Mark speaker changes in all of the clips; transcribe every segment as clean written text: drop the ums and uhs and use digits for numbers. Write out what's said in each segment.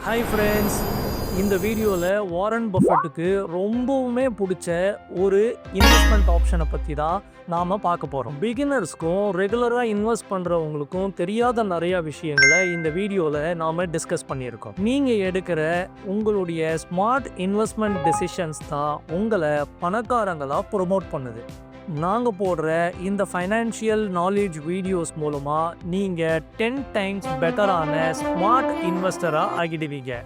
Speaker 1: Hi friends, இந்த வீடியோவில் Warren பஃபெட்டுக்கு ரொம்பவுமே பிடிச்ச ஒரு இன்வெஸ்ட்மெண்ட் ஆப்ஷனை பற்றி தான் நாம் பார்க்க போகிறோம். பிகினர்ஸ்க்கும் ரெகுலராக இன்வெஸ்ட் பண்ணுறவங்களுக்கும் தெரியாத நிறையா விஷயங்களை இந்த வீடியோவில் நாம் டிஸ்கஸ் பண்ணியிருக்கோம். நீங்கள் எடுக்கிற உங்களுடைய ஸ்மார்ட் இன்வெஸ்ட்மெண்ட் டெசிஷன்ஸ் தான் உங்களை பணக்காரங்களாக ப்ரொமோட் பண்ணுது. நாங்கள் போடுற இந்த ஃபைனான்ஷியல் நாலேஜ் வீடியோஸ் மூலமாக நீங்கள் 10 டைம்ஸ் பெட்டரான ஸ்மார்ட் இன்வெஸ்டராக ஆகிடுவீங்க.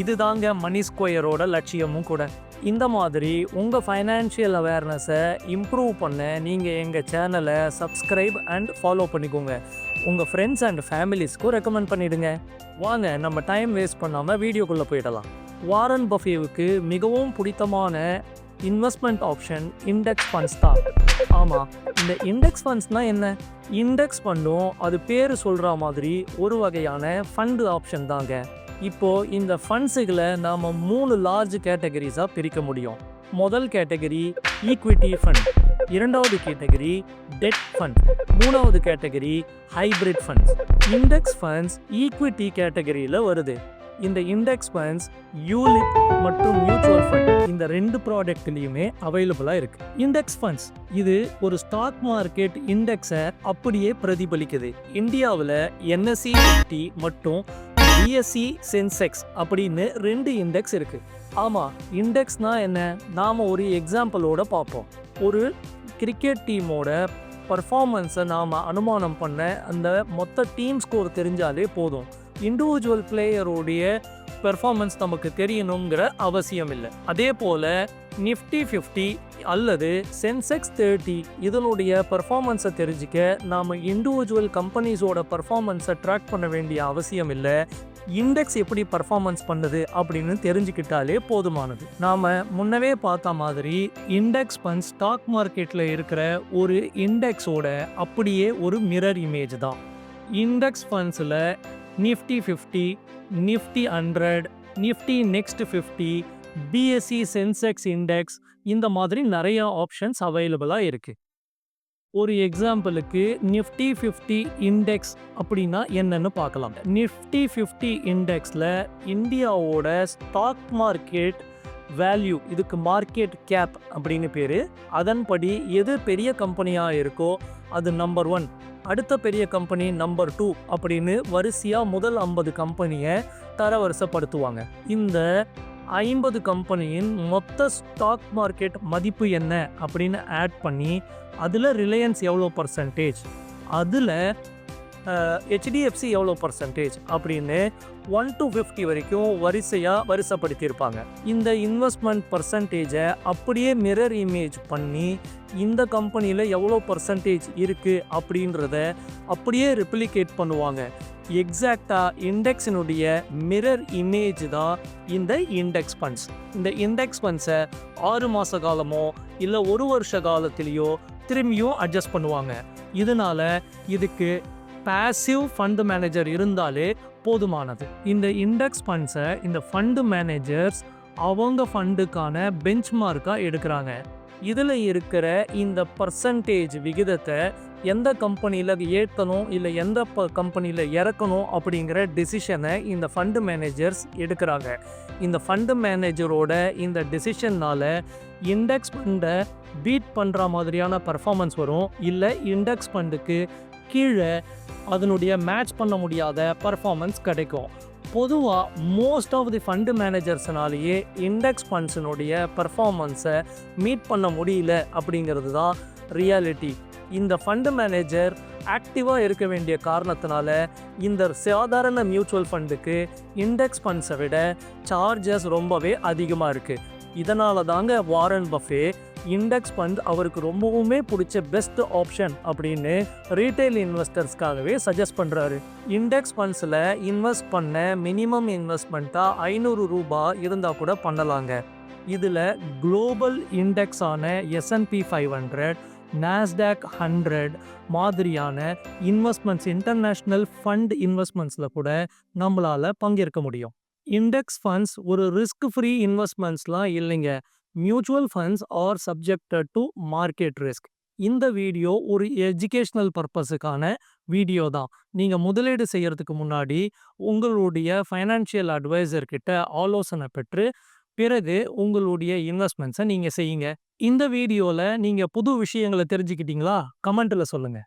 Speaker 1: இதுதாங்க மணி ஸ்கொயரோட லட்சியமும் கூட. இந்த மாதிரி உங்கள் ஃபைனான்ஷியல் அவேர்னஸை இம்ப்ரூவ் பண்ண நீங்கள் எங்கள் சேனலை சப்ஸ்கிரைப் அண்ட் ஃபாலோ பண்ணிக்கோங்க. உங்கள் ஃப்ரெண்ட்ஸ் அண்ட் ஃபேமிலிஸ்க்கும் ரெக்கமெண்ட் பண்ணிவிடுங்க. வாங்க நம்ம டைம் வேஸ்ட் பண்ணாமல் வீடியோக்குள்ளே போயிடலாம். வாரன் பஃபேவுக்கு மிகவும் பிடித்தமான இன்வெஸ்ட்மெண்ட் ஆப்ஷன் இண்டெக்ஸ் ஃபண்ட்ஸ் தான். ஆமாம், இந்த இண்டெக்ஸ் ஃபண்ட்ஸ்னால் என்ன? இண்டெக்ஸ் ஃபண்டும் அது பேர் சொல்கிற மாதிரி ஒரு வகையான ஃபண்டு ஆப்ஷன் தாங்க. இப்போது இந்த ஃபண்ட்ஸுகளை நாம் 3 லார்ஜ் கேட்டகரிஸாக பிரிக்க முடியும். முதல் கேட்டகரி ஈக்விட்டி ஃபண்ட், இரண்டாவது கேட்டகரி டெட் ஃபண்ட், மூணாவது category hybrid funds. Index funds equity கேட்டகரியில் வருது. இந்த இண்டெக்ஸ் ஃபண்ட்ஸ் யூலிப் மற்றும் மியூச்சுவல் ஃபண்ட் இந்த 2 ப்ராடக்ட்லையுமே அவைலபிளாக இருக்குது. இண்டெக்ஸ் ஃபண்ட்ஸ் இது ஒரு ஸ்டாக் மார்க்கெட் இண்டெக்ஸை அப்படியே பிரதிபலிக்குது. இந்தியாவில் NSE 50 மற்றும் BSE சென்செக்ஸ் அப்படின்னு 2 இண்டெக்ஸ் இருக்குது. ஆமாம், இண்டெக்ஸ்னால் என்ன? நாம் ஒரு எக்ஸாம்பிளோட பார்ப்போம். ஒரு கிரிக்கெட் டீமோட பர்ஃபார்மன்ஸை நாம் அனுமானம் பண்ண அந்த மொத்த டீம் ஸ்கோர் தெரிஞ்சாலே போதும். இண்டிவிஜுவல் பிளேயருடைய பெர்ஃபார்மன்ஸ் நமக்கு தெரியணுங்கிற அவசியம் இல்லை. அதே போல் நிஃப்டி 50 அல்லது சென்செக்ஸ் 30 இதனுடைய பெர்ஃபார்மன்ஸை தெரிஞ்சிக்க நாம் இண்டிவிஜுவல் கம்பெனிஸோட பெர்ஃபார்மன்ஸை ட்ராக் பண்ண வேண்டிய அவசியம் இல்லை. இண்டெக்ஸ் எப்படி பர்ஃபார்மன்ஸ் பண்ணுது அப்படின்னு தெரிஞ்சுக்கிட்டாலே போதுமானது. நாம் முன்னவே பார்த்த மாதிரி இண்டெக்ஸ் ஃபண்ட்ஸ் ஸ்டாக் மார்க்கெட்டில் இருக்கிற ஒரு இண்டெக்ஸோட அப்படியே ஒரு மிரர் இமேஜ் தான். இண்டெக்ஸ் ஃபண்ட்ஸில் Nifty 50, Nifty 100, Nifty next 50, BSE Sensex index இந்த மாதிரி நிறைய ஆப்ஷன்ஸ் அவைலபிளாக இருக்குது. ஒரு எக்ஸாம்பிளுக்கு நிஃப்டி 50 இண்டெக்ஸ் அப்படின்னா என்னன்னு பார்க்கலாம். நிஃப்டி 50 இண்டெக்ஸில் இந்தியாவோட ஸ்டாக் மார்க்கெட் வேல்யூ, இதுக்கு மார்க்கெட் கேப் அப்படின்னு பேர். அதன்படி எது பெரிய கம்பெனியாக இருக்கோ அது நம்பர் 1, அடுத்த பெரிய கம்பெனி நம்பர் 2 அப்படின்னு வரிசையாக முதல் 50 கம்பெனியை தரவரிசைப்படுத்துவாங்க. இந்த 50 கம்பெனியின் மொத்த ஸ்டாக் மார்க்கெட் மதிப்பு என்ன அப்படின்னு ஆட் பண்ணி அதில் ரிலையன்ஸ் எவ்வளோ பர்சன்டேஜ், அதில் HDFC எவ்வளோ பர்சன்டேஜ் அப்படின்னு 1 to 50 வரைக்கும் வரிசைப்படுத்தியிருப்பாங்க. இந்த இன்வெஸ்ட்மெண்ட் பர்சன்டேஜை அப்படியே மிரர் இமேஜ் பண்ணி இந்த கம்பெனியில் எவ்வளோ பர்சன்டேஜ் இருக்குது அப்படின்றத அப்படியே ரெப்ளிகேட் பண்ணுவாங்க. எக்ஸாக்டாக இண்டெக்ஸினுடைய மிரர் இமேஜ் தான் இந்த இண்டெக்ஸ் ஃபண்ட்ஸ். இந்த இண்டெக்ஸ் ஃபண்ட்ஸை 6 மாத காலமோ இல்லை 1 வருஷ காலத்திலேயோ திரும்பியும் அட்ஜஸ்ட் பண்ணுவாங்க. இதனால் இதுக்கு பாசிவ் ஃபண்டு மேனேஜர் இருந்தாலே போதுமானது. இந்த இண்டெக்ஸ் ஃபண்ட்ஸை இந்த ஃபண்டு மேனேஜர்ஸ் அவங்க ஃபண்டுக்கான பெஞ்ச் மார்க்காக எடுக்கிறாங்க. இதில் இருக்கிற இந்த பர்சன்டேஜ் விகிதத்தை எந்த கம்பெனியில் ஏற்றணும் இல்லை எந்த கம்பெனியில் இறக்கணும் அப்படிங்கிற டெசிஷனை இந்த ஃபண்டு மேனேஜர்ஸ் எடுக்கிறாங்க. இந்த ஃபண்டு மேனேஜரோட இந்த டெசிஷன்னால் இண்டெக்ஸ் ஃபண்டை பீட் பண்ணுற மாதிரியான பர்ஃபார்மன்ஸ் வரும், இல்லை இண்டெக்ஸ் ஃபண்டுக்கு கீழே அதனுடைய மேட்ச் பண்ண முடியாத பர்ஃபார்மன்ஸ் கிடைக்கும். பொதுவாக மோஸ்ட் ஆஃப் தி ஃபண்டு மேனேஜர்ஸ்னாலேயே இண்டெக்ஸ் ஃபண்ட்ஸினுடைய பர்ஃபார்மன்ஸை மீட் பண்ண முடியல அப்படிங்கிறது தான் ரியாலிட்டி. இந்த ஃபண்டு மேனேஜர் ஆக்டிவாக இருக்க வேண்டிய காரணத்தினால இந்த சாதாரண மியூச்சுவல் ஃபண்டுக்கு இண்டெக்ஸ் ஃபண்ட்ஸை விட சார்ஜஸ் ரொம்பவே அதிகமாக இருக்குது. இதனால தாங்க வாரன் பஃபே இண்டெக்ஸ் ஃபண்ட் அவருக்கு ரொம்பவுமே பிடிச்ச பெஸ்ட் ஆப்ஷன் அப்படின்னு ரீட்டைல் இன்வெஸ்டர்ஸ்க்காகவே சஜஸ்ட் பண்ணுறாரு. இண்டெக்ஸ் ஃபண்ட்ஸில் இன்வெஸ்ட் பண்ண மினிமம் இன்வெஸ்ட்மெண்ட்டாக 500 ரூபாய் இருந்தால் கூட பண்ணலாங்க. இதில் குளோபல் இண்டெக்ஸான S&P 500, NASDAQ 100 மாதிரியான இன்வெஸ்ட்மெண்ட்ஸ், இன்டர்நேஷ்னல் ஃபண்ட் இன்வெஸ்ட்மெண்ட்ஸில் கூட நம்மளால் பங்கேற்க முடியும். இண்டெக்ஸ் ஃபண்ட்ஸ் ஒரு ரிஸ்க் ஃப்ரீ இன்வெஸ்ட்மெண்ட்ஸ்லாம் இல்லைங்க. Mutual funds R subjected to market risk. இந்த வீடியோ ஒரு எஜுகேஷனல் பர்ப்பஸுக்கான வீடியோ தான். நீங்க முதலீடு செய்யறதுக்கு முன்னாடி உங்களுடைய ஃபைனான்ஷியல் அட்வைசர் கிட்ட ஆலோசனை பெற்று, பிறகு உங்களுடைய இன்வெஸ்ட்மெண்ட்ஸ நீங்க செய்யுங்க. இந்த வீடியோல நீங்க புது விஷயங்கள தெரிஞ்சுக்கிட்டீங்களா? கமெண்ட்ல சொல்லுங்க.